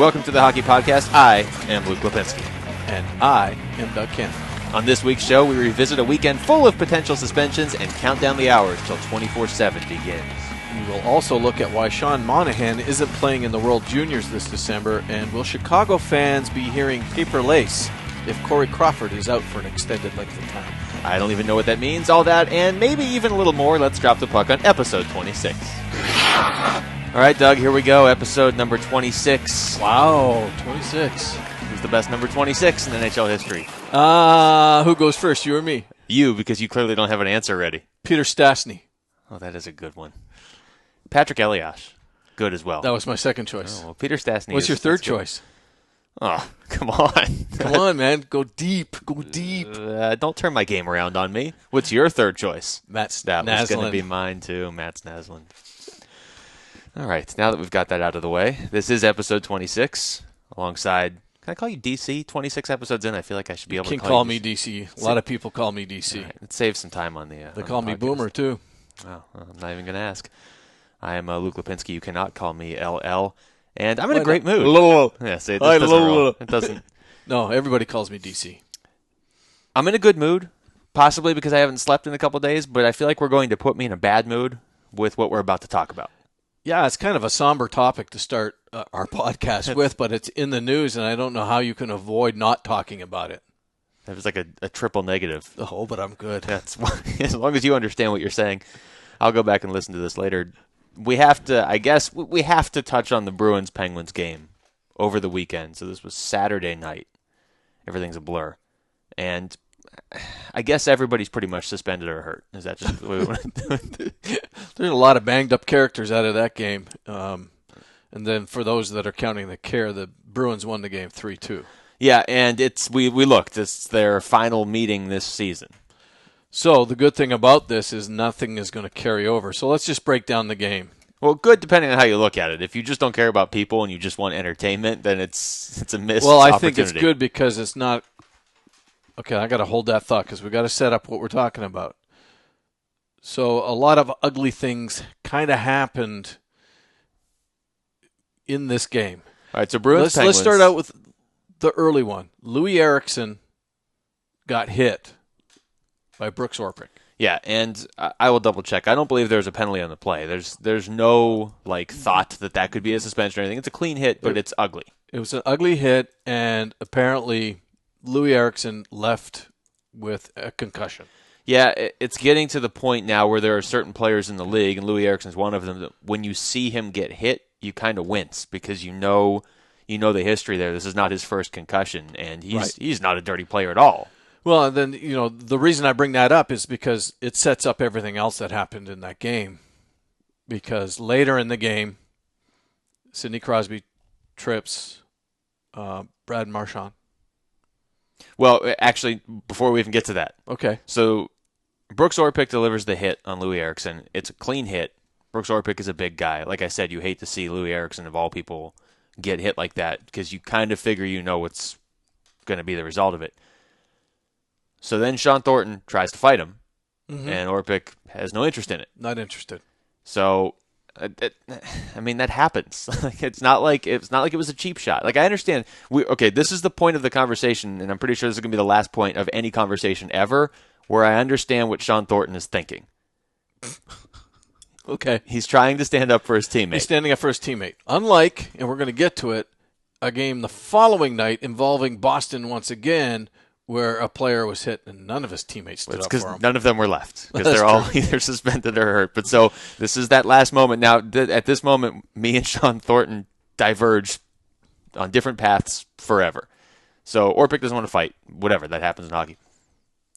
Welcome to the Hockey Podcast. I am Luke Lipinski. And I am Doug Kent. On this week's show, we revisit a weekend full of potential suspensions and count down the hours till 24/7 begins. We will also look at why Sean Monahan isn't playing in the World Juniors this December, and will Chicago fans be hearing paper lace if Corey Crawford is out for an extended length of time? I don't even know what that means. All that and maybe even a little more. Let's drop the puck on episode 26. All right, Doug, here we go. Episode number 26. Wow, 26. Who's the best number 26 in NHL history? Who goes first, you or me? You, because you clearly don't have an answer ready. Peter Stastny. Oh, that is a good one. Patrick Elias. Good as well. That was my second choice. Oh, well, Peter Stastny. What's your third choice? Oh, come on. Come on, man. Go deep. Go deep. Don't turn my game around on me. What's your third choice? Matt That Naslund. was going to be mine, too. Matt Naslund. All right. Now that we've got that out of the way, this is episode 26 alongside... Can I call you DC? 26 episodes in, I feel like I should be able to You call can call you me DC. A lot of people call me DC. Right, it saves some time on the They call me Boomer, too. Oh, well, I'm not even going to ask. I am Luke Lipinski. You cannot call me LL. And I'm in a great mood. Yeah, see, this doesn't roll. It doesn't. No, everybody calls me DC. I'm in a good mood, possibly because I haven't slept in a couple days, but I feel like we're going to put me in a bad mood with what we're about to talk about. Yeah, it's kind of a somber topic to start our podcast with, but it's in the news, and I don't know how you can avoid not talking about it. That was like a triple negative. Oh, but I'm good. That's as long as you understand what you're saying. I'll go back and listen to this later. We have to, I guess, we have to touch on the Bruins-Penguins game over the weekend. So this was Saturday night. Everything's a blur. And I guess everybody's pretty much suspended or hurt. Is that just the way we want to do it? There's a lot of banged-up characters out of that game. And then for those that are counting the care, the Bruins won the game 3-2. Yeah, and we looked. It's their final meeting this season. So the good thing about this is nothing is going to carry over. So let's just break down the game. Well, good depending on how you look at it. If you just don't care about people and you just want entertainment, then it's a missed opportunity. Well, I think it's good because it's not... Okay, I got to hold that thought because we got to set up what we're talking about. So a lot of ugly things kind of happened in this game. All right, so Bruins Penguins. Let's start out with the early one. Louis Eriksson got hit by Brooks Orpik. Yeah, and I will double check. I don't believe there's a penalty on the play. There's no thought that could be a suspension or anything. It's a clean hit, but it's ugly. It was an ugly hit, and apparently Louis Eriksson left with a concussion. Yeah, it's getting to the point now where there are certain players in the league, and Louis Eriksson's one of them, that when you see him get hit, you kind of wince because you know the history there. This is not his first concussion, and he's not a dirty player at all. Well, and then, the reason I bring that up is because it sets up everything else that happened in that game. Because later in the game, Sidney Crosby trips Brad Marchand. Well, actually, before we even get to that. Okay. So Brooks Orpik delivers the hit on Louis Eriksson. It's a clean hit. Brooks Orpik is a big guy. Like I said, you hate to see Louis Eriksson, of all people, get hit like that because you kind of figure what's going to be the result of it. So then Sean Thornton tries to fight him, and Orpik has no interest in it. Not interested. So, that happens. It's not like it was a cheap shot. I understand. This is the point of the conversation, and I'm pretty sure this is going to be the last point of any conversation ever, where I understand what Sean Thornton is thinking. Okay. He's trying to stand up for his teammate. He's standing up for his teammate. Unlike, and we're going to get to it, a game the following night involving Boston once again, where a player was hit and none of his teammates stood up for him. None of them were left because they're all either suspended or hurt. But so this is that last moment. Now, at this moment, me and Sean Thornton diverge on different paths forever. So Orpik doesn't want to fight. Whatever, that happens in hockey.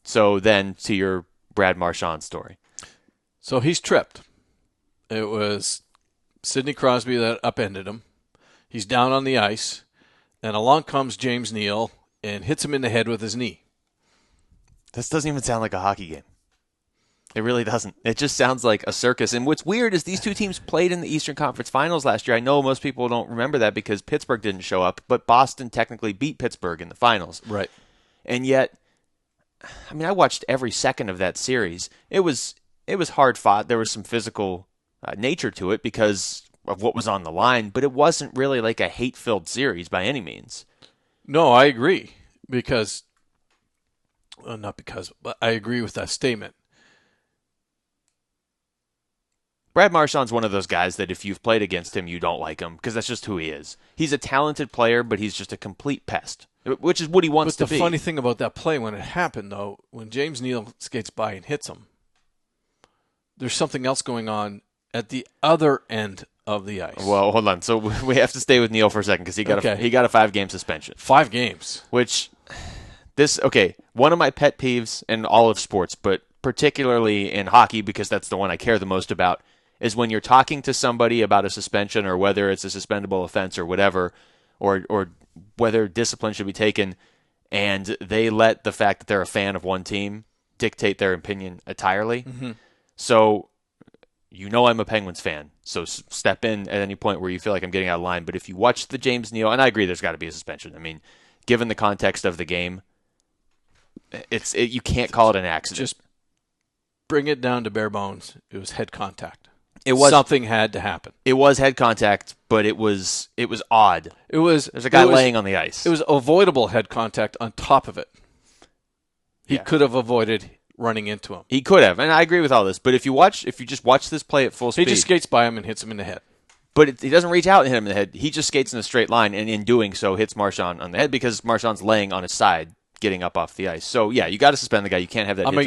So then to your Brad Marchand story. So he's tripped. It was Sidney Crosby that upended him. He's down on the ice, and along comes James Neal and hits him in the head with his knee. This doesn't even sound like a hockey game. It really doesn't. It just sounds like a circus. And what's weird is these two teams played in the Eastern Conference Finals last year. I know most people don't remember that because Pittsburgh didn't show up, but Boston technically beat Pittsburgh in the finals. Right. And yet, I watched every second of that series. It was hard fought. There was some physical nature to it because of what was on the line, but it wasn't really like a hate-filled series by any means. No, I agree because, well, not because, but I agree with that statement. Brad Marchand's one of those guys that if you've played against him, you don't like him because that's just who he is. He's a talented player, but he's just a complete pest, which is what he wants to But be. the funny thing about that play when it happened, though, when James Neal skates by and hits him, there's something else going on at the other end of the ice. Well, hold on. So we have to stay with Neal for a second because he got Okay. he got a 5-game suspension. 5 games. Which one of my pet peeves in all of sports, but particularly in hockey because that's the one I care the most about, is when you're talking to somebody about a suspension or whether it's a suspendable offense or whatever, or whether discipline should be taken, and they let the fact that they're a fan of one team dictate their opinion entirely. Mm-hmm. So, I'm a Penguins fan, so step in at any point where you feel like I'm getting out of line. But if you watch the James Neal, and I agree there's got to be a suspension. I mean, given the context of the game, you can't call it an accident. Just bring it down to bare bones. It was head contact. It was Something had to happen. It was head contact, but it was odd. There's a guy laying on the ice. It was avoidable head contact on top of it. He could have avoided running into him. He could have, and I agree with all this. But if you just watch this play at full speed, He just skates by him and hits him in the head. But he doesn't reach out and hit him in the head. He just skates in a straight line, and in doing so, hits Marchand on the head because Marchand's laying on his side, getting up off the ice. So yeah, you got to suspend the guy. You can't have that. I'm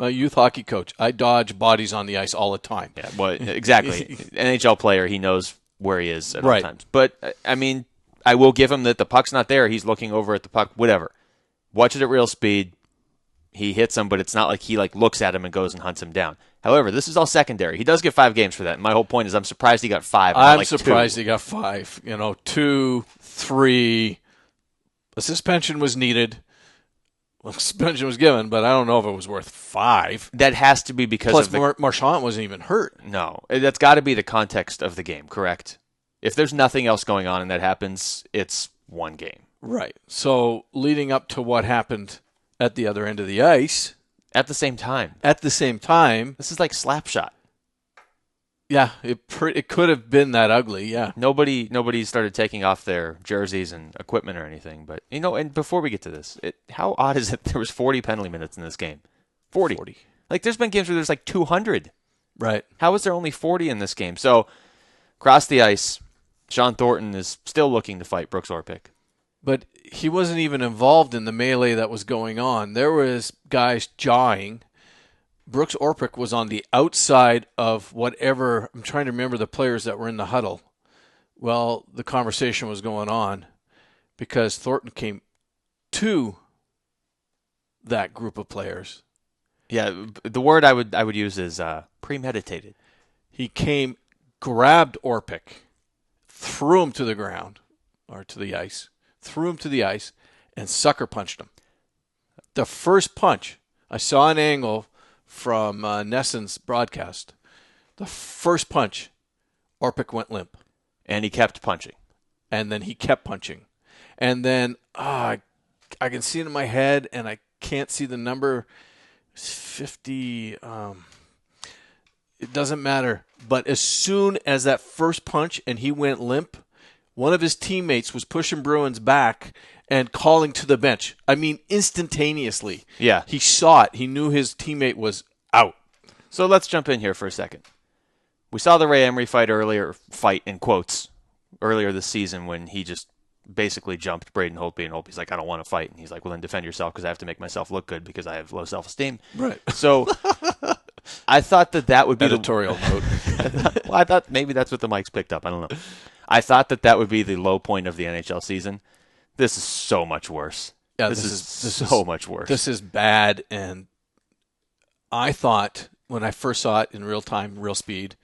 a youth hockey coach. I dodge bodies on the ice all the time. Yeah, well, exactly. NHL player, he knows where he is at all Right. times. But I mean, I will give him that the puck's not there. He's looking over at the puck. Whatever. Watch it at real speed. He hits him, but it's not like he looks at him and goes and hunts him down. However, this is all secondary. He does get 5 games for that. And my whole point is I'm surprised he got 5. I'm surprised 2. he got 5. 2, 3. A suspension was needed. Well, suspension was given, but I don't know if it was worth 5. That has to be because Plus, of the... Marchand wasn't even hurt. No, that's got to be the context of the game, correct? If there's nothing else going on and that happens, it's 1 game. Right. So leading up to what happened at the other end of the ice, At the same time. this is like Slapshot. Yeah, it could have been that ugly, yeah. Nobody started taking off their jerseys and equipment or anything. But, and before we get to this, how odd is it there was 40 penalty minutes in this game? 40. Like, there's been games where there's like 200. Right. How is there only 40 in this game? So, across the ice, Sean Thornton is still looking to fight Brooks Orpik. But he wasn't even involved in the melee that was going on. There was guys jawing. Brooks Orpik was on the outside of whatever. I'm trying to remember the players that were in the huddle. Well, the conversation was going on because Thornton came to that group of players. Yeah, the word I would use is premeditated. He came, grabbed Orpik, threw him to the ground or to the ice, and sucker punched him. The first punch, I saw an angle from Nesson's broadcast. The first punch, Orpik went limp. And he kept punching. And then he kept punching. And then I can see it in my head, and I can't see the number. It's 50. It doesn't matter. But as soon as that first punch and he went limp, one of his teammates was pushing Bruins back and calling to the bench. I mean, instantaneously. Yeah. He saw it. He knew his teammate was out. So let's jump in here for a second. We saw the Ray Emery fight in quotes, earlier this season when he just basically jumped Braden Holtby, and Holtby's like, I don't want to fight. And he's like, well, then defend yourself because I have to make myself look good because I have low self-esteem. Right. So I thought that would be editorial note. Well, I thought maybe that's what the mics picked up. I don't know. I thought that would be the low point of the NHL season. This is so much worse. Yeah, this is so much worse. This is bad, and I thought when I first saw it in real time, real speed,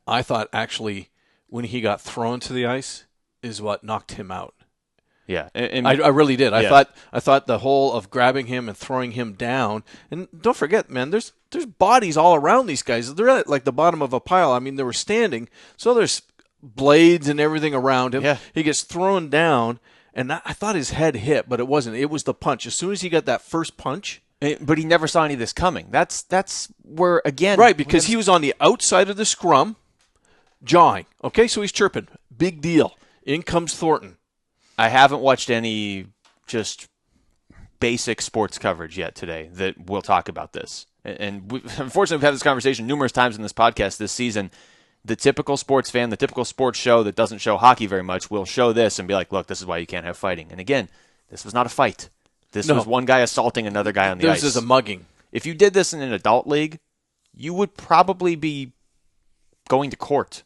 I thought actually when he got thrown to the ice is what knocked him out. Yeah, I really did. Yeah. I thought the whole of grabbing him and throwing him down. And don't forget, man, there's bodies all around these guys. They're at like the bottom of a pile. I mean, they were standing, so there's blades and everything around him. Yeah. He gets thrown down, and I thought his head hit, but it wasn't. It was the punch. As soon as he got that first punch. But he never saw any of this coming. That's where, again. Right, because he was on the outside of the scrum. jawing. Okay, so he's chirping. Big deal. In comes Thornton. I haven't watched any just basic sports coverage yet today that will talk about this. And unfortunately, we've had this conversation numerous times in this podcast this season. The typical sports fan, the typical sports show that doesn't show hockey very much will show this and be like, look, this is why you can't have fighting. And again, this was not a fight. This was one guy assaulting another guy on the ice. This is a mugging. If you did this in an adult league, you would probably be going to court.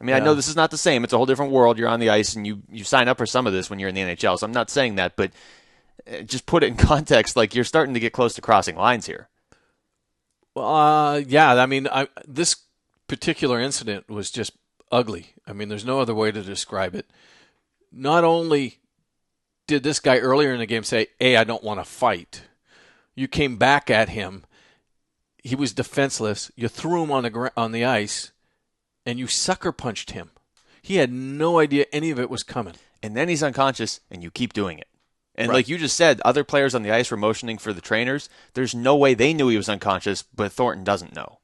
I mean, I know this is not the same. It's a whole different world. You're on the ice, and you sign up for some of this when you're in the NHL. So I'm not saying that, but just put it in context. Like, you're starting to get close to crossing lines here. Well, yeah. I mean, this particular incident was just ugly. I mean, there's no other way to describe it. Not only did this guy earlier in the game say, hey, I don't want to fight, you came back at him. He was defenseless. You threw him on the ice, and you sucker punched him. He had no idea any of it was coming. And then he's unconscious, and you keep doing it. And like you just said, other players on the ice were motioning for the trainers. There's no way they knew he was unconscious, but Thornton doesn't know.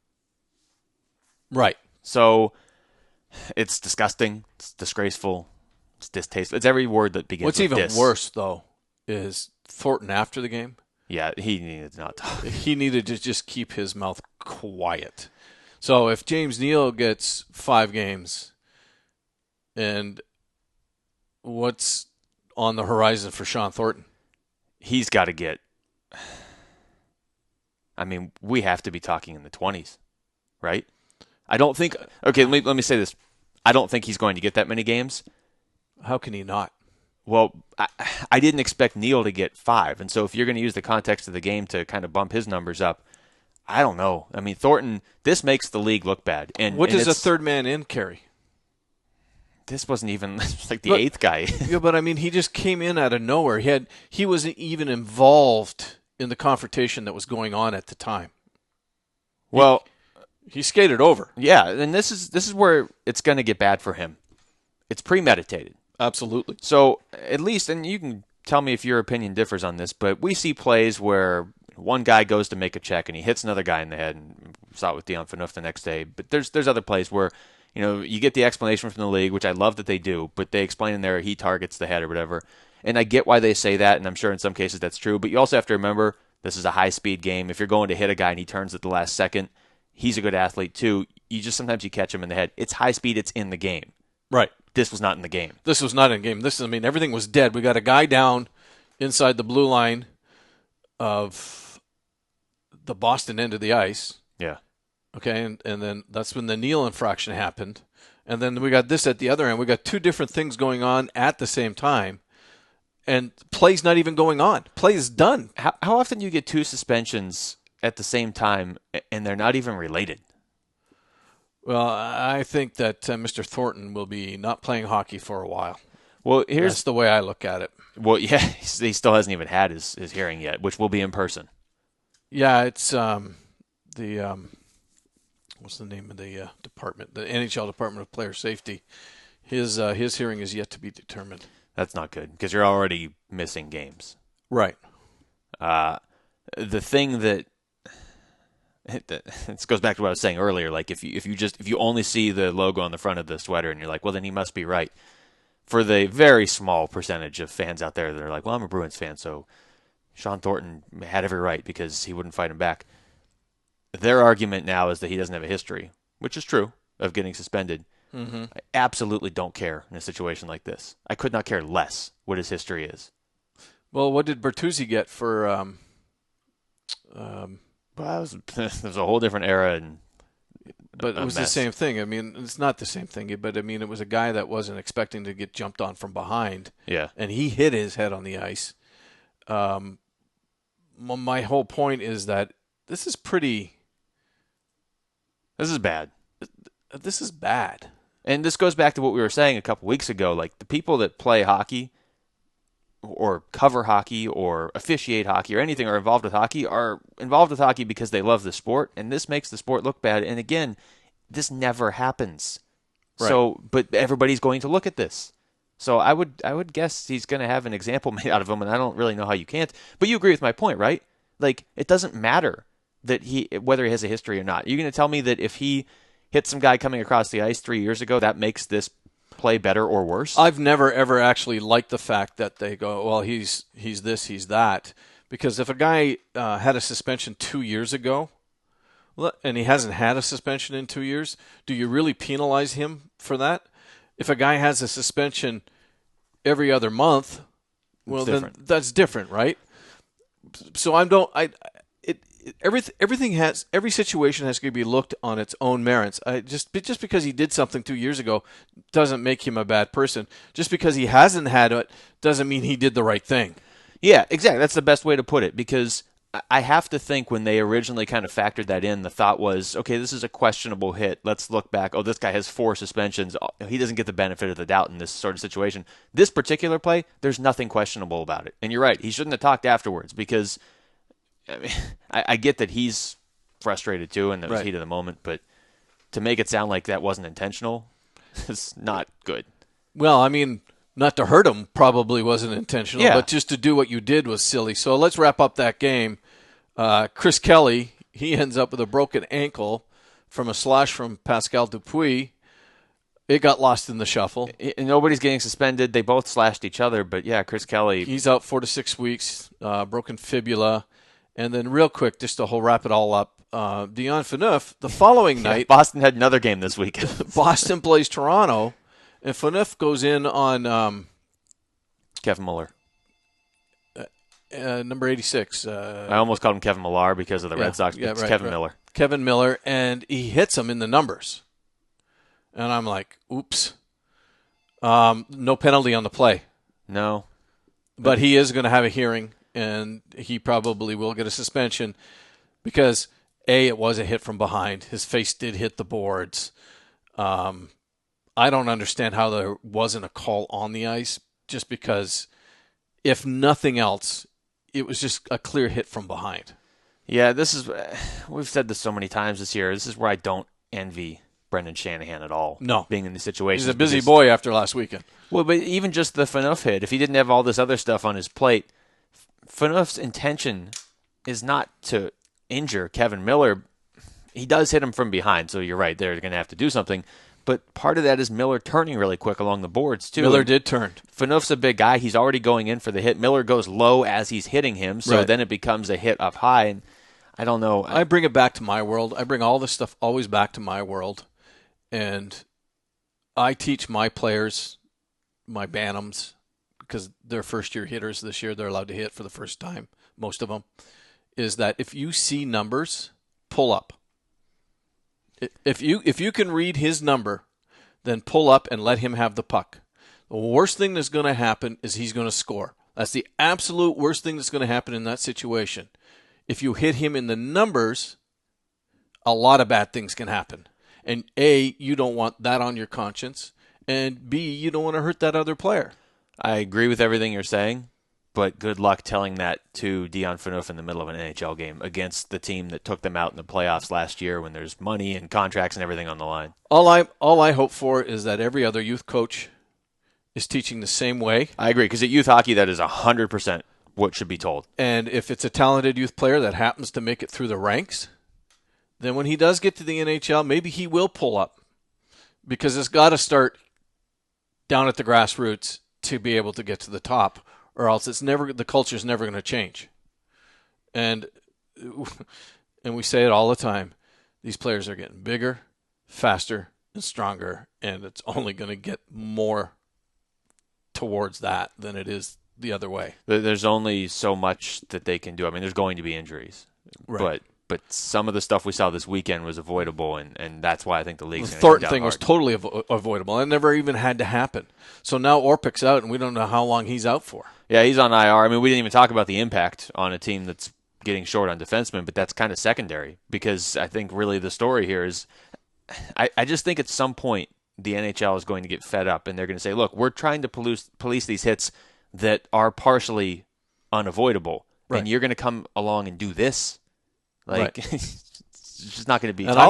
Right. So it's disgusting. It's disgraceful. It's distasteful. It's every word that begins What's with even dis. worse, though, is Thornton after the game. Yeah, he needed to not talk. He needed to just keep his mouth quiet. So if James Neal gets 5 games, and what's on the horizon for Sean Thornton? He's got to get. I mean, we have to be talking in the 20s, right? I don't think. Okay, let me say this. I don't think he's going to get that many games. How can he not? Well, I didn't expect Neal to get 5, and so if you're going to use the context of the game to kind of bump his numbers up, I don't know. I mean, Thornton, this makes the league look bad. And what does a third man in carry? This wasn't even like the 8th guy. Yeah, but I mean, he just came in out of nowhere. He wasn't even involved in the confrontation that was going on at the time. Well, he skated over. Yeah, and this is where it's going to get bad for him. It's premeditated. Absolutely. So at least, and you can tell me if your opinion differs on this, but we see plays where one guy goes to make a check and he hits another guy in the head, and we saw it with Dion Phaneuf the next day. But there's other plays where, you know, you get the explanation from the league, which I love that they do, but they explain in there he targets the head or whatever. And I get why they say that, and I'm sure in some cases that's true, but you also have to remember this is a high-speed game. If you're going to hit a guy and he turns at the last second, he's a good athlete too. Sometimes you catch him in the head. It's high speed, it's in the game. Right. This was not in the game. This was not in the game. I mean, everything was dead. We got a guy down inside the blue line of the Boston end of the ice. Yeah. Okay, and then that's when the Neal infraction happened. And then we got this at the other end. We got 2 different things going on at the same time. And play's not even going on. Play is done. How often do you get 2 suspensions at the same time and they're not even related? Well, I think that Mr. Thornton will be not playing hockey for a while. Well, that's the way I look at it. Well, yeah, he still hasn't even had his hearing yet, which will be in person. Yeah, it's the what's the name of the department? The NHL Department of Player Safety. His hearing is yet to be determined. That's not good because you're already missing games. Right. The thing that this goes back to what I was saying earlier. Like if you only see the logo on the front of the sweater and you're like, well, then he must be right. For the very small percentage of fans out there that are like, well, I'm a Bruins fan, so Sean Thornton had every right because he wouldn't fight him back. Their argument now is that he doesn't have a history, which is true, of getting suspended. Mm-hmm. I absolutely don't care in a situation like this. I could not care less what his history is. Well, what did Bertuzzi get for? Well, it was a whole different era, but it was the same thing. I mean, it's not the same thing, but I mean, it was a guy that wasn't expecting to get jumped on from behind. Yeah, and he hit his head on the ice. My whole point is that this is pretty. This is bad. This is bad. And this goes back to what we were saying a couple weeks ago. Like the people that play hockey or cover hockey or officiate hockey or anything are involved with hockey because they love the sport, and this makes the sport look bad. And again, this never happens. Right. So, but everybody's going to look at this. So I would guess he's going to have an example made out of him, and I don't really know how you can't. But you agree with my point, right? Like it doesn't matter that whether he has a history or not. You're going to tell me that if he hit some guy coming across the ice 3 years ago, that makes this play better or worse? I've never ever actually liked the fact that they go, well, he's this, he's that, because if a guy had a suspension 2 years ago, and he hasn't had a suspension in 2 years, do you really penalize him for that? If a guy has a suspension every other month, well, then that's different, right? So every situation has to be looked on its own merits. Just because he did something 2 years ago doesn't make him a bad person. Just because he hasn't had it doesn't mean he did the right thing. Yeah, exactly. That's the best way to put it, because I have to think when they originally kind of factored that in, the thought was, okay, this is a questionable hit. Let's look back. Oh, this guy has 4 suspensions. He doesn't get the benefit of the doubt in this sort of situation. This particular play, there's nothing questionable about it. And you're right. He shouldn't have talked afterwards, because I mean, I get that he's frustrated too, and that was heat of the moment. But to make it sound like that wasn't intentional is not good. Well, I mean, not to hurt him probably wasn't intentional, but just to do what you did was silly. So let's wrap up that game. Chris Kelly, he ends up with a broken ankle from a slash from Pascal Dupuis. It got lost in the shuffle. Nobody's getting suspended. They both slashed each other, but yeah, Chris Kelly. He's out 4 to 6 weeks, broken fibula. And then real quick, just to wrap it all up, Dion Phaneuf, the following night. Boston had another game this weekend. Boston plays Toronto, and Phaneuf goes in on Kevin Muller. Number 86. I almost called him Kevin Millar because of the Red Sox, but it's Kevin Miller. Kevin Miller, and he hits him in the numbers. And I'm like, oops. No penalty on the play. No. But he is going to have a hearing, and he probably will get a suspension because, A, it was a hit from behind. His face did hit the boards. I don't understand how there wasn't a call on the ice, just because, if nothing else, it was just a clear hit from behind. Yeah, we've said this so many times this year. This is where I don't envy Brendan Shanahan at all. No. Being in these situations. He's a busy boy after last weekend. Well, but even just the Phaneuf hit, if he didn't have all this other stuff on his plate, Phaneuf's intention is not to injure Kevin Miller. He does hit him from behind, so you're right, they're going to have to do something. But part of that is Miller turning really quick along the boards, too. Miller did turn. Phaneuf's a big guy. He's already going in for the hit. Miller goes low as he's hitting him, so then it becomes a hit up high. And I don't know. I bring it back to my world. I bring all this stuff always back to my world. And I teach my players, my Bantams, because they're first-year hitters this year. They're allowed to hit for the first time, most of them, is that if you see numbers, pull up. If you can read his number, then pull up and let him have the puck. The worst thing that's going to happen is he's going to score. That's the absolute worst thing that's going to happen in that situation. If you hit him in the numbers, a lot of bad things can happen. And A, you don't want that on your conscience. And B, you don't want to hurt that other player. I agree with everything you're saying, but good luck telling that to Dion Phaneuf in the middle of an NHL game against the team that took them out in the playoffs last year when there's money and contracts and everything on the line. All I hope for is that every other youth coach is teaching the same way. I agree, because at youth hockey, that is 100% what should be told. And if it's a talented youth player that happens to make it through the ranks, then when he does get to the NHL, maybe he will pull up, because it's got to start down at the grassroots to be able to get to the top, or else the culture's never going to change. And we say it all the time. These players are getting bigger, faster, and stronger, and it's only going to get more towards that than it is the other way. There's only so much that they can do. I mean, there's going to be injuries, right. But some of the stuff we saw this weekend was avoidable, and that's why I think the league's The going to come Thornton down thing hard. was totally avoidable. It never even had to happen. So now Orpik's out, and we don't know how long he's out for. Yeah, he's on IR. I mean, we didn't even talk about the impact on a team that's getting short on defensemen, but that's kind of secondary, because I think really the story here is I just think at some point the NHL is going to get fed up, and they're going to say, look, we're trying to police these hits that are partially unavoidable, and you're going to come along and do this? Like, it's just not going to be tolerated. And I'm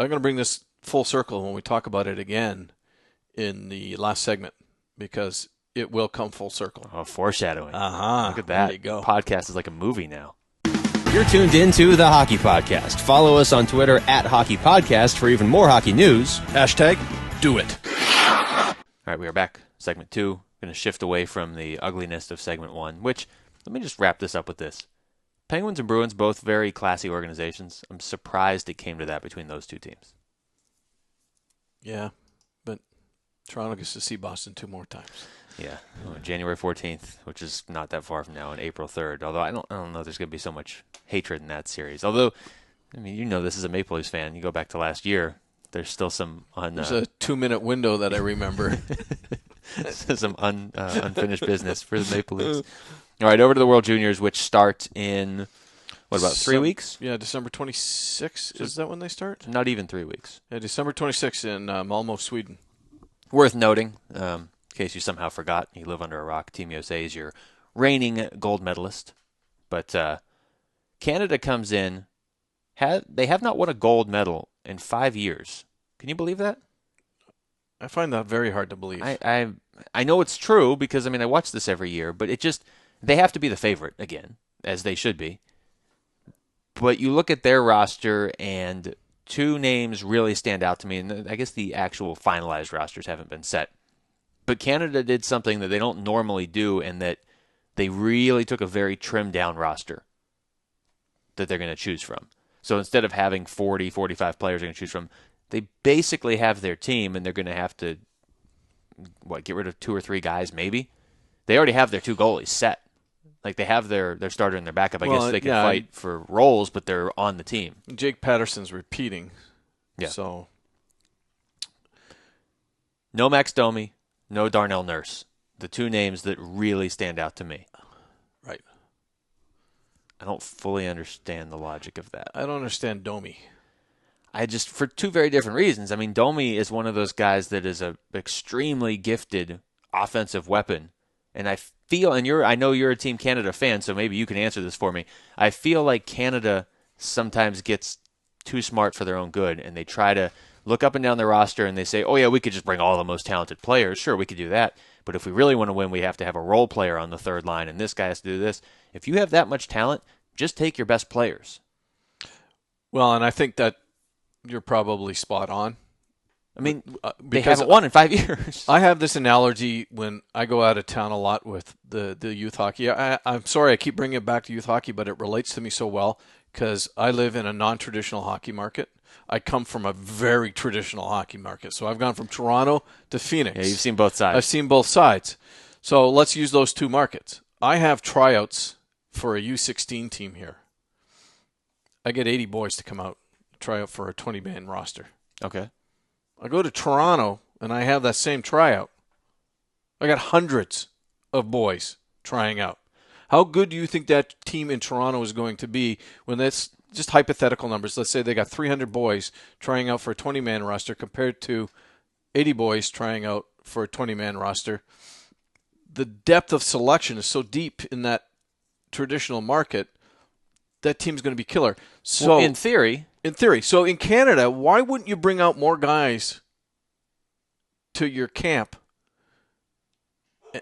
going to bring this full circle when we talk about it again in the last segment, because it will come full circle. Oh, foreshadowing. Uh-huh. Look at that. There you go. Podcast is like a movie now. You're tuned into the Hockey Podcast. Follow us on Twitter at Hockey Podcast for even more hockey news. Hashtag do it. All right, we are back. Segment 2. Going to shift away from the ugliness of segment 1, which, let me just wrap this up with this. Penguins and Bruins, both very classy organizations. I'm surprised it came to that between those two teams. Yeah, but Toronto gets to see Boston 2 more times. Yeah, January 14th, which is not that far from now, and April 3rd. Although I don't know if there's going to be so much hatred in that series. Although, I mean, you know this is a Maple Leafs fan. You go back to last year, there's still some There's a 2-minute window that I remember. some unfinished business for the Maple Leafs. All right, over to the World Juniors, which start in, what, about 3 weeks? Yeah, December 26th. Is that when they start? Not even 3 weeks. Yeah, December 26th in Malmö, Sweden. Worth noting, in case you somehow forgot, you live under a rock, Team USA is your reigning gold medalist. But Canada comes in, they have not won a gold medal in 5 years. Can you believe that? I find that very hard to believe. I know it's true because, I mean, I watch this every year, but they have to be the favorite again, as they should be. But you look at their roster, and 2 names really stand out to me, and I guess the actual finalized rosters haven't been set. But Canada did something that they don't normally do, and that they really took a very trimmed-down roster that they're going to choose from. So instead of having 40, 45 players they're going to choose from, they basically have their team, and they're going to have to, get rid of 2 or 3 guys maybe? They already have their 2 goalies set. Like, they have their starter and their backup. I guess they can fight for roles, but they're on the team. Jake Patterson's repeating. Yeah. So, no Max Domi, no Darnell Nurse. The 2 names that really stand out to me. Right. I don't fully understand the logic of that. I don't understand Domi. For 2 very different reasons. I mean, Domi is one of those guys that is a extremely gifted offensive weapon. And I feel, and I know you're a Team Canada fan, so maybe you can answer this for me. I feel like Canada sometimes gets too smart for their own good, and they try to look up and down the roster and they say, oh yeah, we could just bring all the most talented players. Sure, we could do that. But if we really want to win, we have to have a role player on the third line, and this guy has to do this. If you have that much talent, just take your best players. Well, and I think that you're probably spot on. I mean, they haven't won in 5 years. I have this analogy when I go out of town a lot with the youth hockey. I'm sorry I keep bringing it back to youth hockey, but it relates to me so well because I live in a non-traditional hockey market. I come from a very traditional hockey market. So I've gone from Toronto to Phoenix. Yeah, you've seen both sides. I've seen both sides. So let's use those 2 markets. I have tryouts for a U16 team here. I get 80 boys to come out, try out for a 20-man roster. Okay. I go to Toronto, and I have that same tryout. I got hundreds of boys trying out. How good do you think that team in Toronto is going to be when that's just hypothetical numbers? Let's say they got 300 boys trying out for a 20-man roster compared to 80 boys trying out for a 20-man roster. The depth of selection is so deep in that traditional market, that team's going to be killer. So well, in theory. So in Canada, why wouldn't you bring out more guys to your camp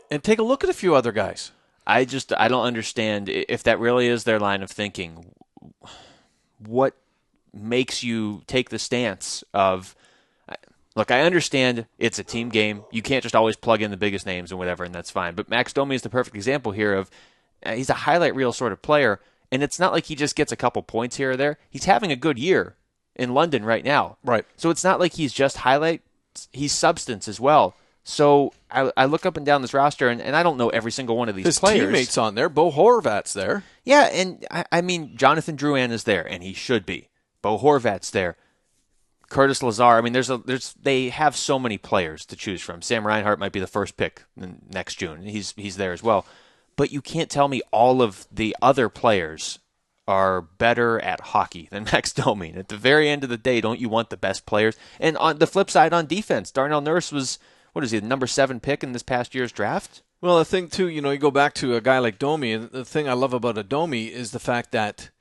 and take a look at a few other guys? I don't understand if that really is their line of thinking. What makes you take the stance of, look, I understand it's a team game. You can't just always plug in the biggest names and whatever, and that's fine. But Max Domi is the perfect example here of he's a highlight reel sort of player. And it's not like he just gets a couple points here or there. He's having a good year in London right now. Right. So it's not like he's just highlights. He's substance as well. So I look up and down this roster, and I don't know every single one of these players. His teammates on there. Bo Horvat's there. Yeah, and I mean, Jonathan Drouin is there, and he should be. Bo Horvat's there. Curtis Lazar. I mean, they have so many players to choose from. Sam Reinhart might be the first pick next June. He's there as well. But you can't tell me all of the other players are better at hockey than Max Domi. At the very end of the day, don't you want the best players? And on the flip side, on defense, Darnell Nurse was, what is he, the number 7 pick in this past year's draft? Well, the thing, too, you go back to a guy like Domi, and the thing I love about a Domi is the fact that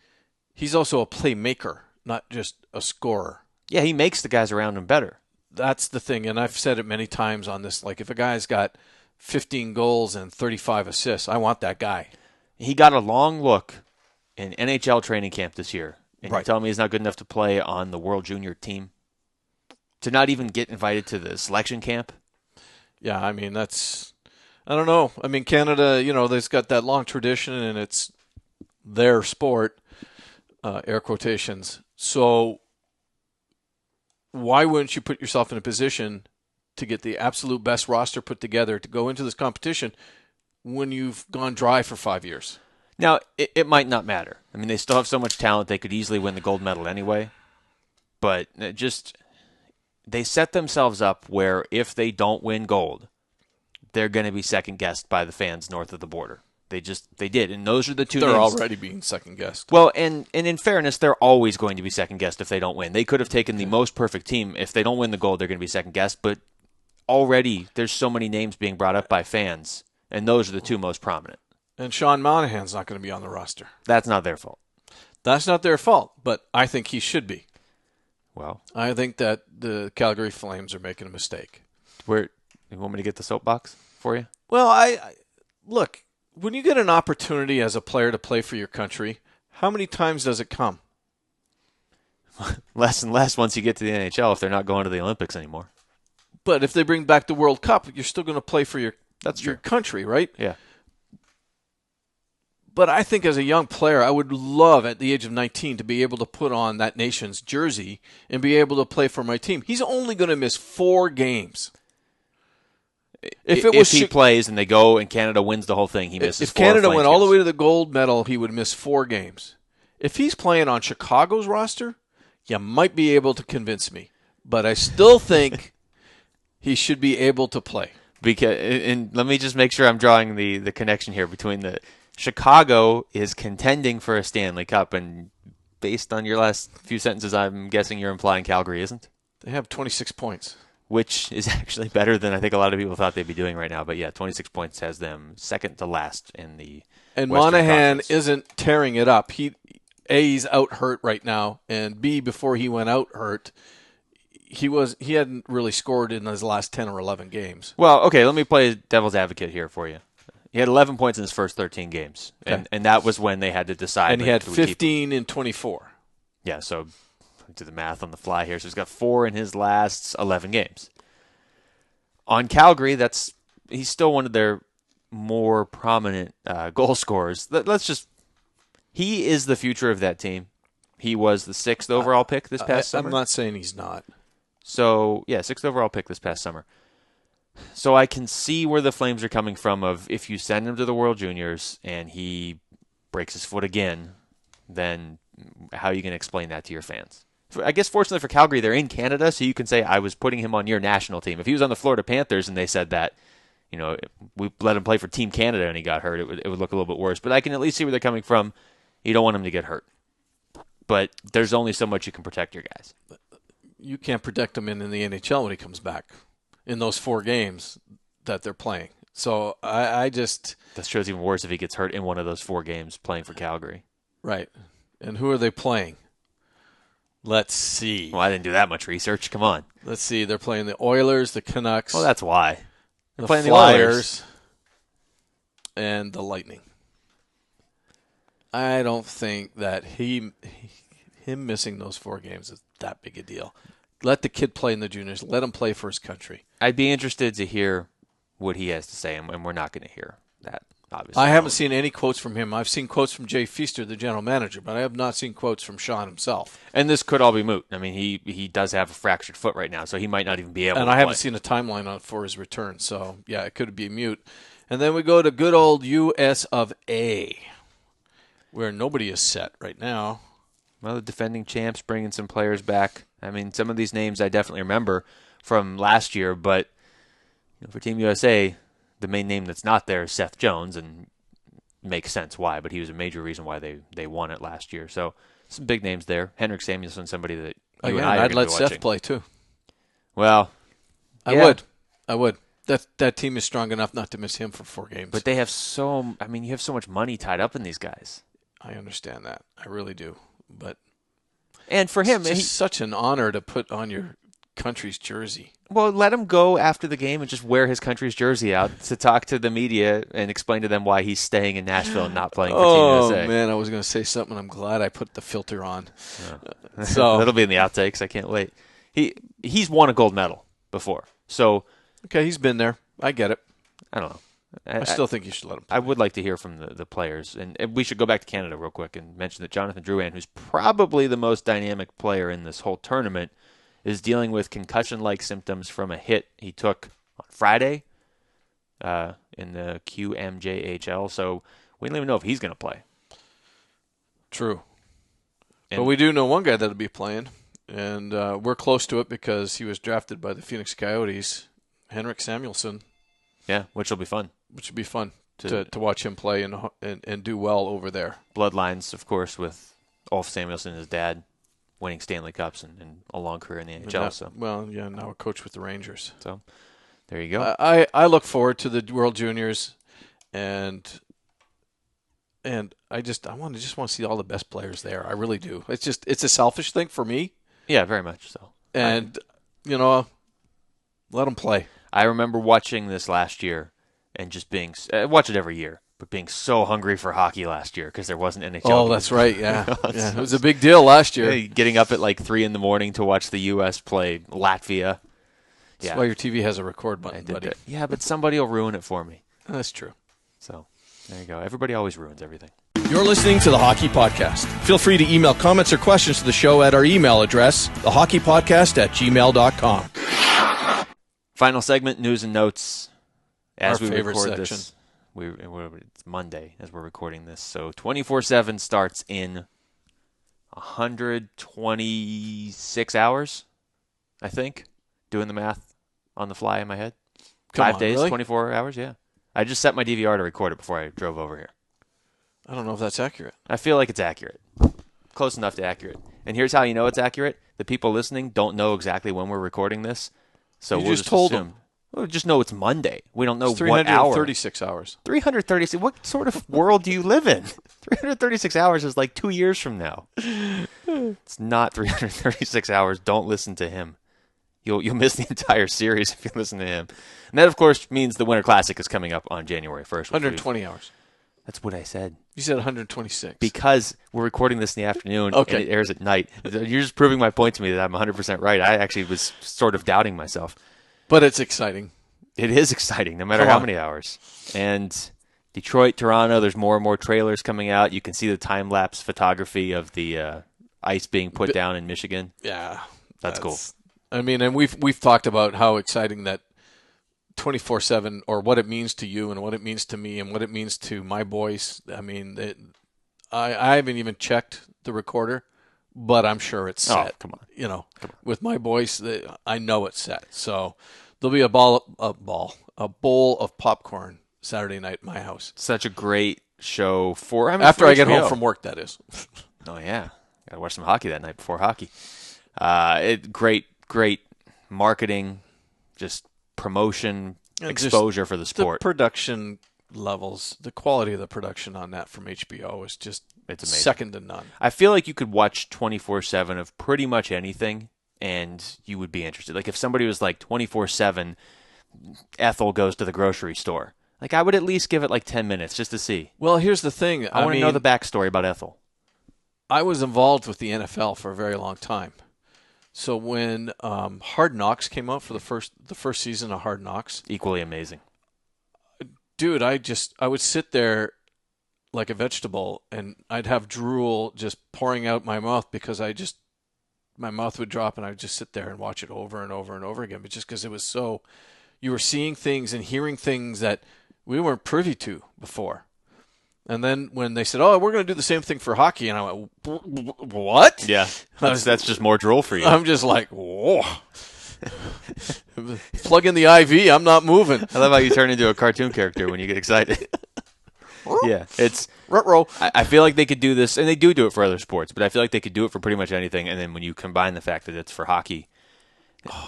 he's also a playmaker, not just a scorer. Yeah, he makes the guys around him better. That's the thing, and I've said it many times on this. Like, if a guy's got 15 goals and 35 assists, I want that guy. He got a long look in NHL training camp this year, and you tell me he's not good enough to play on the World Junior team, to not even get invited to the selection camp. Yeah, I mean, that's, I don't know. I mean, Canada, they've got that long tradition, and it's their sport, air quotations. So why wouldn't you put yourself in a position to get the absolute best roster put together to go into this competition when you've gone dry for 5 years? Now, it might not matter. I mean, they still have so much talent, they could easily win the gold medal anyway. But they set themselves up where if they don't win gold, they're going to be second-guessed by the fans north of the border. They did, and those are the two They're names. already being second-guessed. Well, and in fairness, they're always going to be second-guessed if they don't win. They could have taken the most perfect team. If they don't win the gold, they're going to be second-guessed. But already there's so many names being brought up by fans, and those are the two most prominent. And Sean Monahan's not going to be on the roster. That's not their fault. That's not their fault, but I think he should be. Well, I think that the Calgary Flames are making a mistake. you want me to get the soapbox for you? Well, I look, when you get an opportunity as a player to play for your country, how many times does it come? Less and less once you get to the NHL if they're not going to the Olympics anymore. But if they bring back the World Cup, you're still going to play for your true. country, right? Yeah. But I think as a young player, I would love at the age of 19 to be able to put on that nation's jersey and be able to play for my team. He's only going to miss 4 games. If he plays and they go and Canada wins the whole thing, he misses 4. If Canada went all the way to the gold medal, he would miss 4 games. If he's playing on Chicago's roster, you might be able to convince me. But I still think he should be able to play. And let me just make sure I'm drawing the connection here between the Chicago is contending for a Stanley Cup, and based on your last few sentences, I'm guessing you're implying Calgary isn't? They have 26 points. Which is actually better than I think a lot of people thought they'd be doing right now. But yeah, 26 points has them second to last in the And Western Monahan Conference. isn't tearing it up. He's out hurt right now, and B, before he went out hurt, he hadn't really scored in his last 10 or 11 games. Well, okay, let me play devil's advocate here for you. He had 11 points in his first 13 games, Okay. and that was when they had to decide. And he had do we keep 15 in 24. Yeah, so do the math on the fly here. So he's got 4 in his last 11 games. On Calgary, he's still one of their more prominent goal scorers. He is the future of that team. He was the 6th overall pick this past summer. I'm not saying he's not. So, yeah, 6th overall pick this past summer. So I can see where the Flames are coming from of if you send him to the World Juniors and he breaks his foot again, then how are you going to explain that to your fans? I guess fortunately for Calgary, they're in Canada, so you can say, I was putting him on your national team. If he was on the Florida Panthers and they said that, we let him play for Team Canada and he got hurt, it would look a little bit worse. But I can at least see where they're coming from. You don't want him to get hurt. But there's only so much you can protect your guys. You can't protect him in the NHL when he comes back in those 4 games that they're playing. So I just... That show's even worse if he gets hurt in one of those 4 games playing for Calgary. Right. And who are they playing? Let's see. Well, I didn't do that much research. Come on. Let's see. They're playing the Oilers, the Canucks. Well, that's why. They're the playing Flyers, and the Lightning. I don't think that him missing those 4 games is that big a deal. Let the kid play in the juniors. Let him play for his country. I'd be interested to hear what he has to say, and we're not going to hear that, obviously. I haven't seen any quotes from him. I've seen quotes from Jay Feaster, the general manager, but I have not seen quotes from Sean himself. And this could all be moot. I mean, he does have a fractured foot right now, so he might not even be able to And I play. haven't seen a timeline for his return, so yeah, it could be mute. And then we go to good old US of A, where nobody is set right now. Well, the defending champs bringing some players back. I mean, some of these names I definitely remember from last year, but for Team USA, the main name that's not there is Seth Jones, and makes sense why, but he was a major reason why they won it last year. So some big names there. Henrik Samuelsson, somebody that you and I are I'd going let to be Seth watching. play too. Well, I would. That team is strong enough not to miss him for 4 games. But they have you have so much money tied up in these guys. I understand that. I really do. But And for him, it's just such an honor to put on your country's jersey. Well, let him go after the game and just wear his country's jersey out to talk to the media and explain to them why he's staying in Nashville and not playing for Team USA. Oh, man, I was going to say something. I'm glad I put the filter on. Yeah. So that'll be in the outtakes. I can't wait. He's won a gold medal before. So, okay, he's been there. I get it. I don't know. I still think you should let him play. I would like to hear from the players. And we should go back to Canada real quick and mention that Jonathan Drouin, who's probably the most dynamic player in this whole tournament, is dealing with concussion-like symptoms from a hit he took on Friday in the QMJHL. So we don't even know if he's going to play. True. But we do know one guy that'll be playing, and we're close to it because he was drafted by the Phoenix Coyotes, Henrik Samuelsson. Yeah, which will be fun. Which would be fun to watch him play and do well over there. Bloodlines, of course, with Ulf Samuelsson, his dad, winning Stanley Cups and a long career in the NHL. Now a coach with the Rangers. So there you go. I look forward to the World Juniors, and I just want to see all the best players there. I really do. It's a selfish thing for me. Yeah, very much so. And let them play. I remember watching this last year and just being I watch it every year, but being so hungry for hockey last year because there wasn't NHL. Oh, that's right. Yeah. It was a big deal last year. Yeah, getting up at like 3 a.m. to watch the U.S. play Latvia. That's why your TV has a record button, buddy. That. Yeah, but somebody will ruin it for me. That's true. So there you go. Everybody always ruins everything. You're listening to the Hockey Podcast. Feel free to email comments or questions to the show at our email address, thehockeypodcast@gmail.com. Final segment, news and notes. As our we favorite record section. this, it's Monday as we're recording this. So 24/7 starts in 126 hours, I think. Doing the math on the fly in my head. 5 days, really? 24 hours, yeah. I just set my DVR to record it before I drove over here. I don't know if that's accurate. I feel like it's accurate. Close enough to accurate. And here's how you know it's accurate. The people listening don't know exactly when we're recording this. So You we'll just told assume. them. We'll just know it's Monday. We don't know It's what hour. 336 hours. 336. What sort of world do you live in? 336 hours is like 2 years from now. It's not 336 hours. Don't listen to him. You'll miss the entire series if you listen to him. And that, of course, means the Winter Classic is coming up on January 1st. 120 hours. That's what I said. You said 126. Because we're recording this in the afternoon Okay. and it airs at night. You're just proving my point to me that I'm 100% right. I actually was sort of doubting myself. But it's exciting. It is exciting, no matter Come how on. many hours. And Detroit, Toronto, there's more and more trailers coming out. You can see the time-lapse photography of the ice being put down in Michigan. Yeah. That's cool. I mean, and we've talked about how exciting that 24/7, or what it means to you and what it means to me and what it means to my boys. I mean, I haven't even checked the recorder, but I'm sure it's set. Oh, come on. With my boys, I know it's set. So there'll be a bowl of popcorn Saturday night at my house. Such a great show for After I get HBO. home from work, that is. Oh, yeah. Got to watch some hockey that night before hockey. Great marketing, just promotion, And exposure for the sport. The production levels, the quality of the production on that from HBO is just It's amazing. second to none. I feel like you could watch 24/7 of pretty much anything, and you would be interested. Like if somebody was like 24/7, Ethel goes to the grocery store. Like I would at least give it like 10 minutes just to see. Well, here's the thing. I want to know the backstory about Ethel. I was involved with the NFL for a very long time. So when Hard Knocks came out for the first season of Hard Knocks, Equally amazing. dude, I would sit there like a vegetable, and I'd have drool just pouring out my mouth because my mouth would drop, and I would just sit there and watch it over and over and over again. But just because it was so, you were seeing things and hearing things that we weren't privy to before. And then when they said, "Oh, we're going to do the same thing for hockey," and I went, "What?" Yeah, that's just more droll for you. I'm just like, whoa. Plug in the IV. I'm not moving. I love how you turn into a cartoon character when you get excited. Yeah, it's. Ruh-roh. I feel like they could do this, and they do it for other sports, but I feel like they could do it for pretty much anything. And then when you combine the fact that it's for hockey,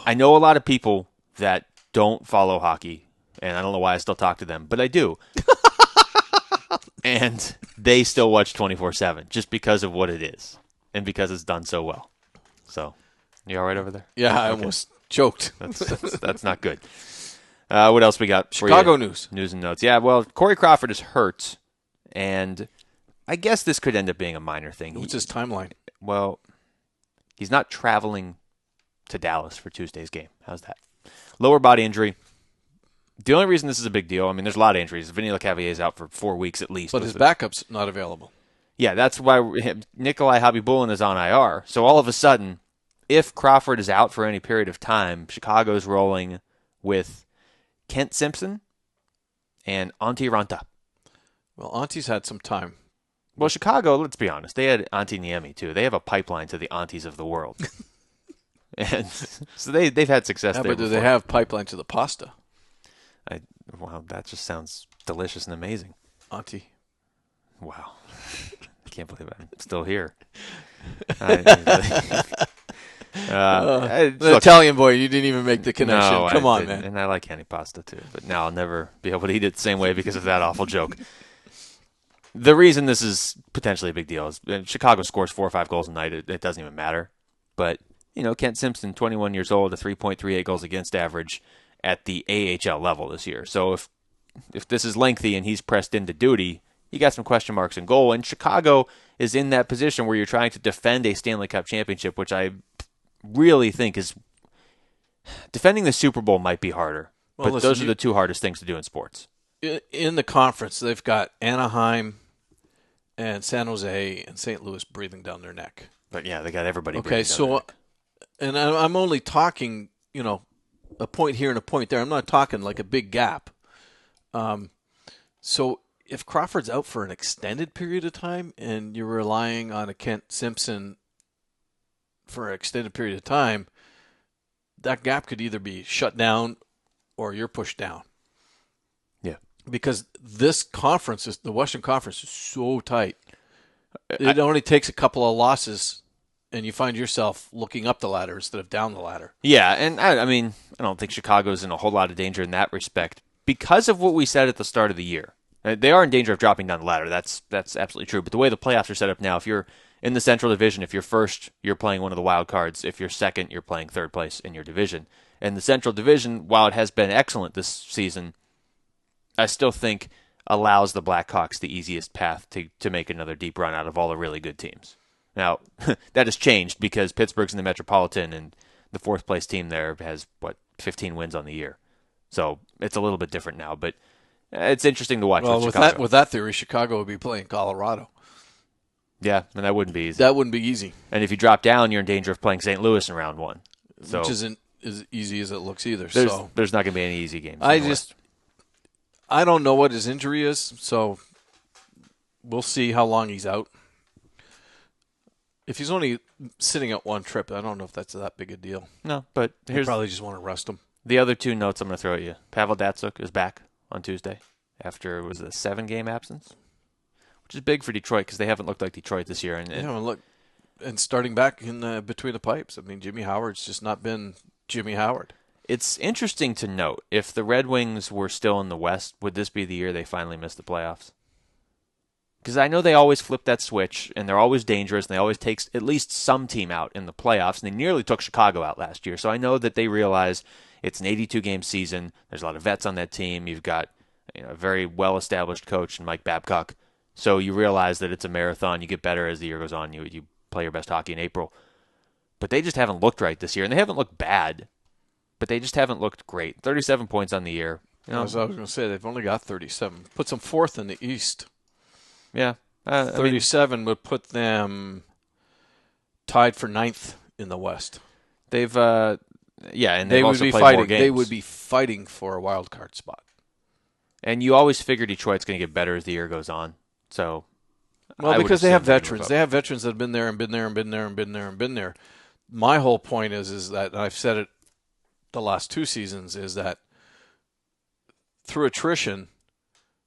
I know a lot of people that don't follow hockey, and I don't know why I still talk to them, but I do. And they still watch 24/7 just because of what it is and because it's done so well. So, you all right over there? Yeah, I Okay. almost Joked. That's not good. What else we got for Chicago you? news. News and notes. Yeah, well, Corey Crawford is hurt, and I guess this could end up being a minor thing. What's his timeline? Well, he's not traveling to Dallas for Tuesday's game. How's that? Lower body injury. The only reason this is a big deal, I mean, there's a lot of injuries. Vinny Lecavalier is out for 4 weeks at least. But his backup's not available. Yeah, that's why Nikolai Habibulin is on IR. So all of a sudden, if Crawford is out for any period of time, Chicago's rolling with Kent Simpson and Antti Ranta. Well, Anti's had some time. Well, Chicago, let's be honest, they had Antti Niemi too. They have a pipeline to the Antis of the world. And so they've had success there But do before. they have pipeline to the pasta? Wow, that just sounds delicious and amazing. Antti. Wow. I can't believe I'm still here. The Italian boy, you didn't even make the connection. No, Come on, man. man. And I like candy pasta too, but now I'll never be able to eat it the same way because of that awful joke. The reason this is potentially a big deal is Chicago scores 4 or 5 goals a night. It doesn't even matter. But, Kent Simpson, 21 years old, a 3.38 goals against average at the AHL level this year. So if this is lengthy and he's pressed into duty, you got some question marks in goal. And Chicago is in that position where you're trying to defend a Stanley Cup championship, which I really think is defending the Super Bowl might be harder. Well, but those are the two hardest things to do in sports. In the conference, they've got Anaheim and San Jose and St. Louis breathing down their neck. But yeah, they got everybody. Okay, so, and I'm only talking, a point here and a point there. I'm not talking like a big gap. So if Crawford's out for an extended period of time and you're relying on a Kent Simpson for an extended period of time, that gap could either be shut down or you're pushed down. Yeah. Because this conference, the Western Conference, is so tight. It only takes a couple of losses and you find yourself looking up the ladder instead of down the ladder. Yeah, and I mean, I don't think Chicago's in a whole lot of danger in that respect because of what we said at the start of the year. They are in danger of dropping down the ladder. That's absolutely true. But the way the playoffs are set up now, if you're in the Central Division, if you're first, you're playing one of the wild cards. If you're second, you're playing third place in your division. And the Central Division, while it has been excellent this season, I still think allows the Blackhawks the easiest path to make another deep run out of all the really good teams. Now, that has changed because Pittsburgh's in the Metropolitan and the fourth place team there has, 15 wins on the year. So it's a little bit different now, but it's interesting to watch. Well, with that theory, Chicago would be playing Colorado. Yeah, and that wouldn't be easy. That wouldn't be easy. And if you drop down, you're in danger of playing St. Louis in round one. So which isn't as easy as it looks either. There's not going to be any easy games. I don't know what his injury is, so we'll see how long he's out. If he's only sitting at one trip, I don't know if that's that big a deal. No, but They probably just want to rest him. The other two notes I'm going to throw at you. Pavel Datsyuk is back on Tuesday after, was it a 7-game absence? Which is big for Detroit because they haven't looked like Detroit this year. And starting back in between the pipes. I mean, Jimmy Howard's just not been Jimmy Howard. It's interesting to note, if the Red Wings were still in the West, would this be the year they finally missed the playoffs? Because I know they always flip that switch, and they're always dangerous, and they always take at least some team out in the playoffs, and they nearly took Chicago out last year. So I know that they realize it's an 82-game season. There's a lot of vets on that team. You've got a very well-established coach in Mike Babcock. So you realize that it's a marathon. You get better as the year goes on. You play your best hockey in April. But they just haven't looked right this year, and they haven't looked bad, but they just haven't looked great. 37 points on the year. As I was going to say, they've only got 37. Puts them fourth in the East. Yeah. 37 would put them tied for ninth in the West. They've and they've also played more games. They would be fighting for a wild card spot. And you always figure Detroit's going to get better as the year goes on. So, because they have veterans. They have veterans that have been there and been there and been there and been there and been there. My whole point is that, and I've said it the last 2 seasons, is that through attrition,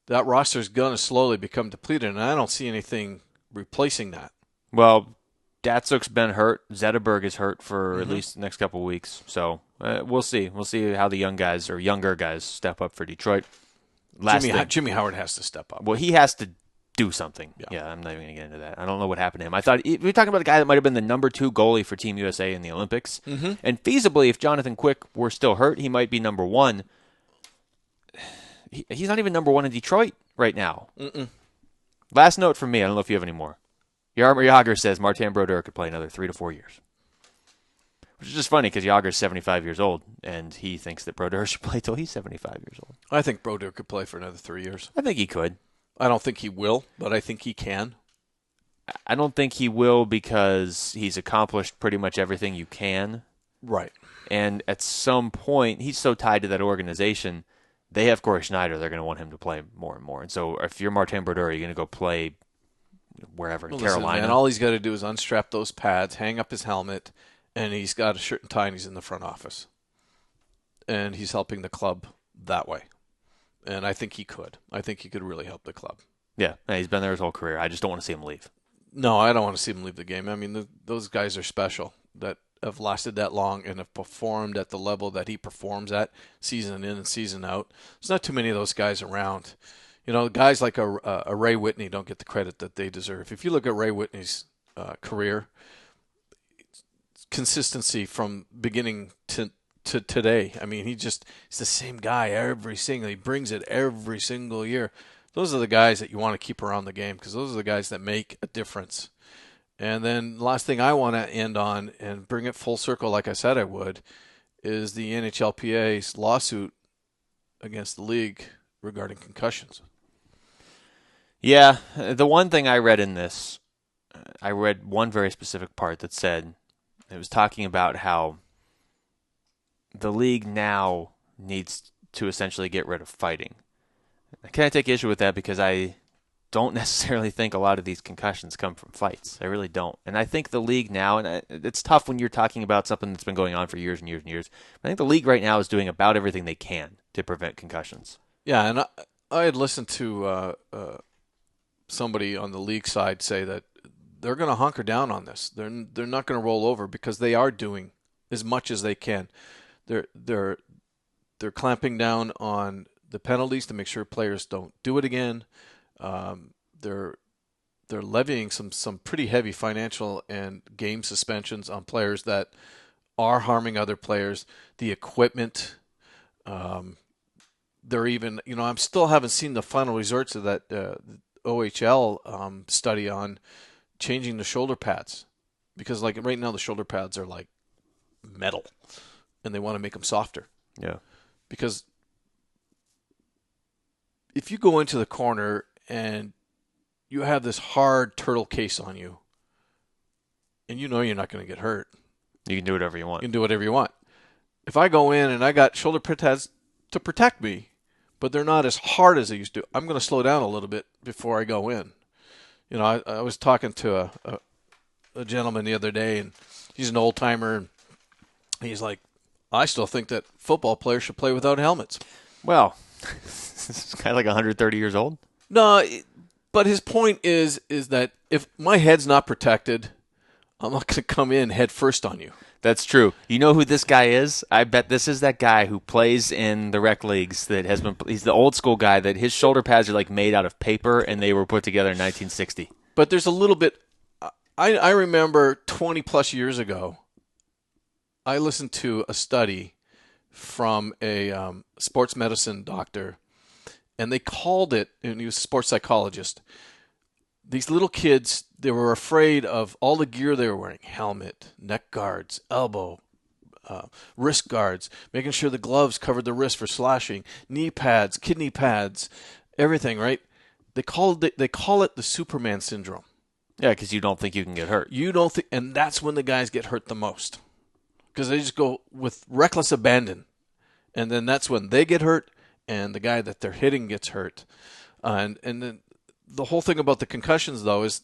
that roster is going to slowly become depleted, and I don't see anything replacing that. Well, Datsuk's been hurt. Zetterberg is hurt for at least the next couple of weeks. So we'll see. We'll see how the young guys or younger guys step up for Detroit. Jimmy Howard has to step up. Well, he has to do something. Yeah, I'm not even going to get into that. I don't know what happened to him. I thought we're talking about a guy that might have been the number 2 goalie for Team USA in the Olympics. Mm-hmm. And feasibly, if Jonathan Quick were still hurt, he might be number 1. He's not even number 1 in Detroit right now. Mm-mm. Last note from me. I don't know if you have any more. Jaromir Jagr says Martin Brodeur could play another 3 to 4 years. Which is just funny because Jagr's 75 years old, and he thinks that Brodeur should play till he's 75 years old. I think Brodeur could play for another 3 years. I think he could. I don't think he will, but I think he can. I don't think he will because he's accomplished pretty much everything you can. Right. And at some point, he's so tied to that organization. They have Corey Schneider. They're going to want him to play more and more. And so if you're Martin Brodeur, you're going to go play wherever, in Carolina. Listen, man, all he's got to do is unstrap those pads, hang up his helmet, and he's got a shirt and tie, and he's in the front office. And he's helping the club that way. And I think he could. I think he could really help the club. Yeah, he's been there his whole career. I just don't want to see him leave. No, I don't want to see him leave the game. I mean, those guys are special that have lasted that long and have performed at the level that he performs at, season in and season out. There's not too many of those guys around. You know, guys like a Ray Whitney don't get the credit that they deserve. If you look at Ray Whitney's career, consistency from beginning to today. I mean, he's the same guy he brings it every single year. Those are the guys that you want to keep around the game because those are the guys that make a difference. And then last thing I want to end on and bring it full circle like I said I would is the NHLPA's lawsuit against the league regarding concussions. Yeah, the one thing I read in this, I read one very specific part that said, it was talking about how the league now needs to essentially get rid of fighting. Can I take issue with that? Because I don't necessarily think a lot of these concussions come from fights. I really don't. And I think the league now, and it's tough when you're talking about something that's been going on for years and years and years, but I think the league right now is doing about everything they can to prevent concussions. Yeah, and I had listened to somebody on the league side say that they're going to hunker down on this. They're not going to roll over because they are doing as much as they can. They're clamping down on the penalties to make sure players don't do it again. They're levying some pretty heavy financial and game suspensions on players that are harming other players. The equipment, they're even, I still haven't seen the final results of that OHL study on changing the shoulder pads because like right now the shoulder pads are like metal and they want to make them softer. Yeah. Because if you go into the corner and you have this hard turtle case on you and you know you're not going to get hurt. You can do whatever you want. You can do whatever you want. If I go in and I got shoulder pads to protect me, but they're not as hard as they used to, I'm going to slow down a little bit before I go in. I was talking to a gentleman the other day, and he's an old-timer, and he's like, I still think that football players should play without helmets. Well, this guy like 130 years old? No, but his point is that if my head's not protected, I'm not going to come in head first on you. That's true. You know who this guy is? I bet this is that guy who plays in the rec leagues he's the old school guy that his shoulder pads are like made out of paper and they were put together in 1960. But there's a little bit, I remember 20 plus years ago, I listened to a study from a sports medicine doctor, and they called it, and he was a sports psychologist, these little kids, they were afraid of all the gear they were wearing, helmet, neck guards, elbow, wrist guards, making sure the gloves covered the wrist for slashing, knee pads, kidney pads, everything, right? They call it the Superman syndrome. Yeah, because you don't think you can get hurt. You don't think, and that's when the guys get hurt the most. Because they just go with reckless abandon. And then that's when they get hurt and the guy that they're hitting gets hurt. And then the whole thing about the concussions, though, is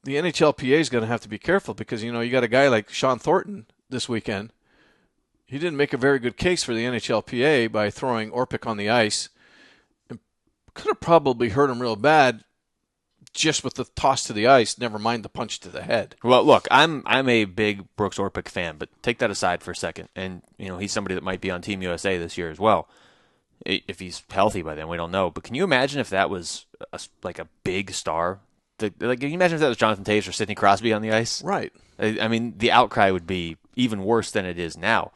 the NHLPA is going to have to be careful because, you got a guy like Sean Thornton this weekend. He didn't make a very good case for the NHLPA by throwing Orpik on the ice. And could have probably hurt him real bad just with the toss to the ice, never mind the punch to the head. Well, look, I'm a big Brooks Orpik fan, but take that aside for a second. And, he's somebody that might be on Team USA this year as well. If he's healthy by then, we don't know. But can you imagine if that was like a big star? Like, can you imagine if that was Jonathan Toews or Sidney Crosby on the ice? Right. I mean, the outcry would be even worse than it is now.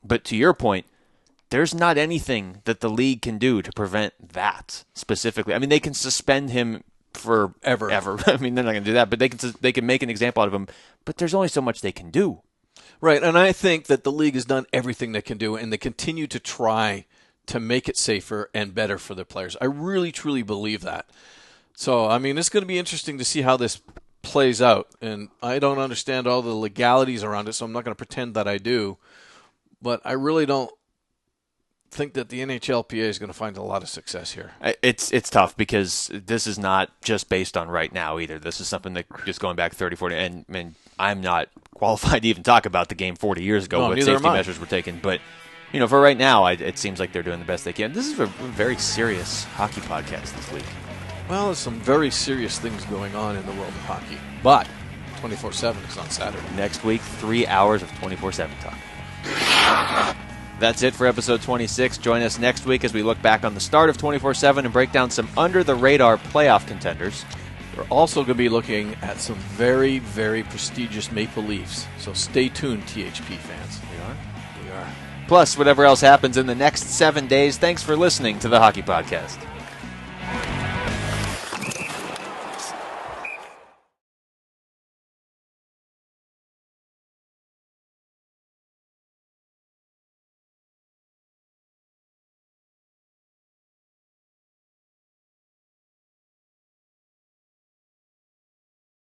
But to your point, there's not anything that the league can do to prevent that specifically. I mean, they can suspend him forever. I mean, they're not going to do that, but they can make an example out of him. But there's only so much they can do. Right, and I think that the league has done everything they can do, and they continue to try to make it safer and better for their players. I really, truly believe that. So, I mean, it's going to be interesting to see how this plays out. And I don't understand all the legalities around it, so I'm not going to pretend that I do. But I really don't think that the NHLPA is going to find a lot of success here. It's tough because this is not just based on right now either. This is something that just going back 30, 40, and I'm not qualified to even talk about the game 40 years ago, what safety measures were taken. But, for right now, it seems like they're doing the best they can. This is a very serious hockey podcast this week. Well, there's some very serious things going on in the world of hockey. But 24/7 is on Saturday. Next week, 3 hours of 24/7 talk. That's it for episode 26. Join us next week as we look back on the start of 24/7 and break down some under-the-radar playoff contenders. We're also going to be looking at some very, very prestigious Maple Leafs. So stay tuned, THP fans. We are. Plus, whatever else happens in the next 7 days, thanks for listening to the Hockey Podcast.